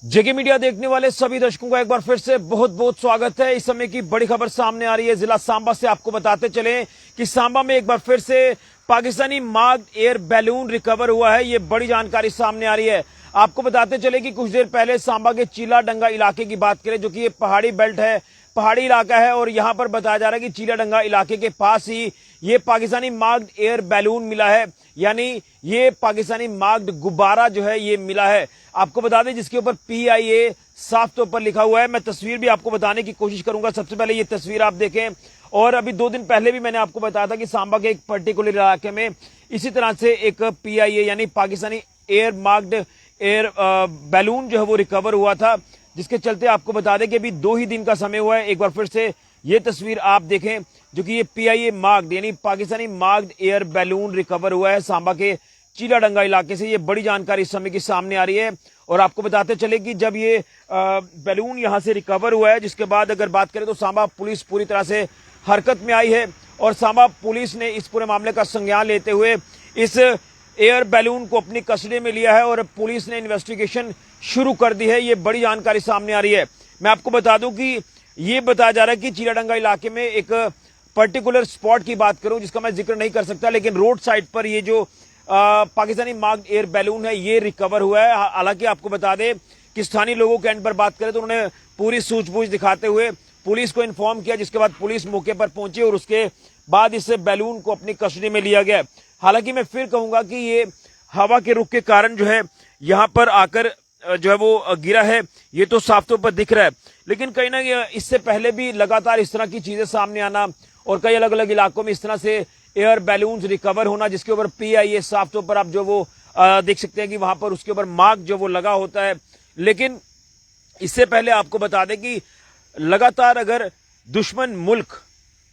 जेके media देखने वाले सभी दर्शकों का एक बार फिर से बहुत बहुत स्वागत है। इस समय की बड़ी खबर सामने आ रही है जिला सांबा से। आपको बताते चले कि सांबा में एक बार फिर से Pakistani marked air balloon recover हुआ है। ये बड़ी जानकारी सामने आ रही है। आपको बताते चले कि कुछ देर पहले सांबा के चीला डंगा इलाके की बात करें, जो कि ये पहाड़ी बेल्ट है, पहाड़ी इलाका है, और यहां पर बताया जा रहा है कि चीला डंगा इलाके के पास ही ये पाकिस्तानी मार्क्ड एयर बैलून मिला है, यानी ये पाकिस्तानी मार्क्ड गुब्बारा जो है ये मिला है। आपको बता दें जिसके ऊपर PIA साफ तौर पर लिखा हुआ है। मैं तस्वीर भी आपको बताने की कोशिश करूंगा। सबसे पहले ये तस्वीर आप देखें। और अभी 2 दिन पहले भी मैंने आपको बताया था कि सांबा के एक पर्टिकुलर इलाके में इसी तरह से एक PIA यानी Pakistani air marked air balloon जो है वो रिकवर हुआ था, जिसके चलते आपको बता दें कि अभी 2 ही दिन का समय हुआ है। एक बार फिर से ये तस्वीर आप देखें, जो कि ये PIA मार्क्ड यानी Pakistani marked air balloon recover हुआ है सांबा के चीला डंगा इलाके से। ये बड़ी जानकारी इस समय की सामने आ रही है। और आपको बताते चले कि जब ये बैलून यहां से रिकवर हुआ है, जिसके बाद अगर बात करें तो सांबा पुलिस पूरी तरह से हरकत में आई है और सांबा पुलिस ने इस पूरे मामले का संज्ञान लेते हुए इस एयर बैलून को अपनी कस्टडी में लिया है और पुलिस ने इन्वेस्टिगेशन शुरू कर दी है। ये बड़ी जानकारी सामने आ रही है। मैं आपको बता दूं कि ये बताया जा रहा है कि चीलाडंगा इलाके में एक पर्टिकुलर स्पॉट की बात करूं जिसका मैं जिक्र नहीं कर सकता, लेकिन रोड साइड पर ये जो पाकिस्तानी मार्क्ड एयर बैलून है ये रिकवर हुआ है। हालांकि आपको बता दें कि स्थानीय लोगों के एंड पर बात करें तो उन्होंने पूरी सूझबूझ दिखाते हुए पुलिस को इन्फॉर्म किया, जिसके बाद पुलिस मौके पर पहुंची और उसके बाद इस बैलून को अपनी कस्टडी में लिया गया। हालांकि मैं फिर कहूंगा कि ये हवा के रुख के कारण जो है यहां पर आकर जो है वो गिरा है, ये तो साफ तौर पर दिख रहा है। लेकिन कहीं ना इससे पहले भी लगातार इस तरह की चीजें सामने आना और कई अलग अलग इलाकों में इस तरह से एयर बैलून्स रिकवर होना, जिसके ऊपर PIA साफ तौर पर आप जो वो देख सकते हैं कि वहां पर उसके ऊपर मार्क जो वो लगा होता है। लेकिन इससे पहले आपको बता दें कि लगातार अगर दुश्मन मुल्क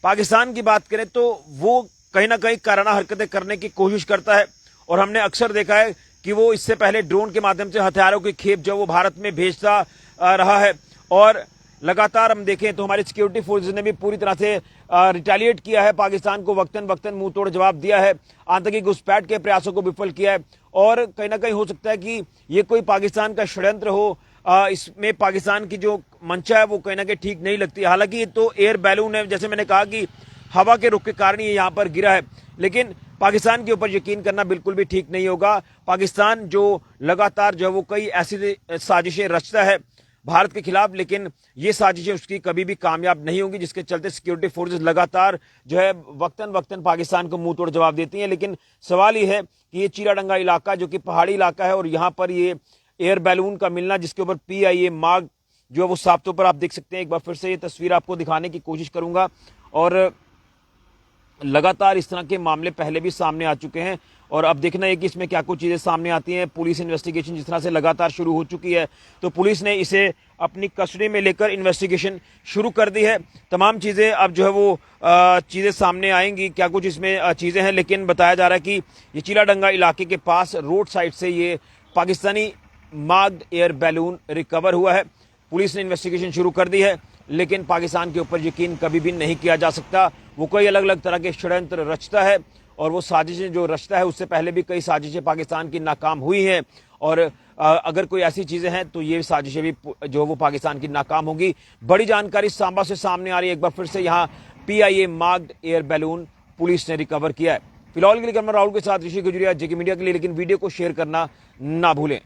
पाकिस्तान की बात करें तो वो कहीं ना कहीं काराना हरकतें करने की कोशिश करता है। और हमने अक्सर देखा है कि वो इससे पहले ड्रोन के माध्यम से हथियारों की खेप जो वो भारत में भेजता रहा है। और लगातार हम देखें तो हमारी सिक्योरिटी फोर्सेज ने भी पूरी तरह से रिटेलिएट किया है, पाकिस्तान को वक्तन वक्तन मुंह तोड़ जवाब दिया है, आतंकी घुसपैठ के प्रयासों को विफल किया है। और कहीं ना कहीं हो सकता है कि ये कोई पाकिस्तान का षड्यंत्र हो, इसमें पाकिस्तान की जो मंशा है वो कहीं ना कहीं ठीक नहीं लगती। हालांकि ये तो एयर बैलून है, जैसे मैंने कहा कि हवा के रुख के कारण ये यहाँ पर गिरा है, लेकिन पाकिस्तान के ऊपर यकीन करना बिल्कुल भी ठीक नहीं होगा। पाकिस्तान जो लगातार जो है वो कई ऐसी साजिशें रचता है भारत के खिलाफ, लेकिन ये साजिशें उसकी कभी भी कामयाब नहीं होंगी, जिसके चलते सिक्योरिटी फोर्सेस लगातार जो है वक्तन वक्तन पाकिस्तान को मुंह तोड़ जवाब देती हैं। लेकिन सवाल ये है कि ये चीलाडंगा इलाका जो कि पहाड़ी इलाका है और यहाँ पर ये एयर बैलून का मिलना, जिसके ऊपर PIA मार्क जो है वो साफ तौर पर आप देख सकते हैं। एक बार फिर से ये तस्वीर आपको दिखाने की कोशिश करूंगा। और लगातार इस तरह के मामले पहले भी सामने आ चुके हैं और अब देखना है कि इसमें क्या कुछ चीजें सामने आती हैं। पुलिस इन्वेस्टिगेशन जिस तरह से लगातार शुरू हो चुकी है, तो पुलिस ने इसे अपनी कस्टडी में लेकर इन्वेस्टिगेशन शुरू कर दी है। तमाम चीजें अब जो है वो चीजें सामने आएंगी, क्या कुछ इसमें चीजें हैं। लेकिन बताया जा रहा है कि ये चीलाडंगा इलाके के पास रोड साइड से ये Pakistani marked air balloon recover हुआ है। पुलिस ने इन्वेस्टिगेशन शुरू कर दी है, लेकिन पाकिस्तान के ऊपर यकीन कभी भी नहीं किया जा सकता। वो कई अलग अलग तरह के षड्यंत्र रचता है और वो साजिशें जो रचता है उससे पहले भी कई साजिशें पाकिस्तान की नाकाम हुई हैं। और अगर कोई ऐसी चीजें हैं तो ये साजिशें भी जो वो पाकिस्तान की नाकाम होगी। बड़ी जानकारी सांबा से सामने आ रही है। एक बार फिर से यहाँ PIA marked air balloon police ने रिकवर किया है। फिलहाल के लिए राहुल के साथ ऋषि गुजरिया, जेके मीडिया के लिए। लेकिन वीडियो को शेयर करना ना भूलें।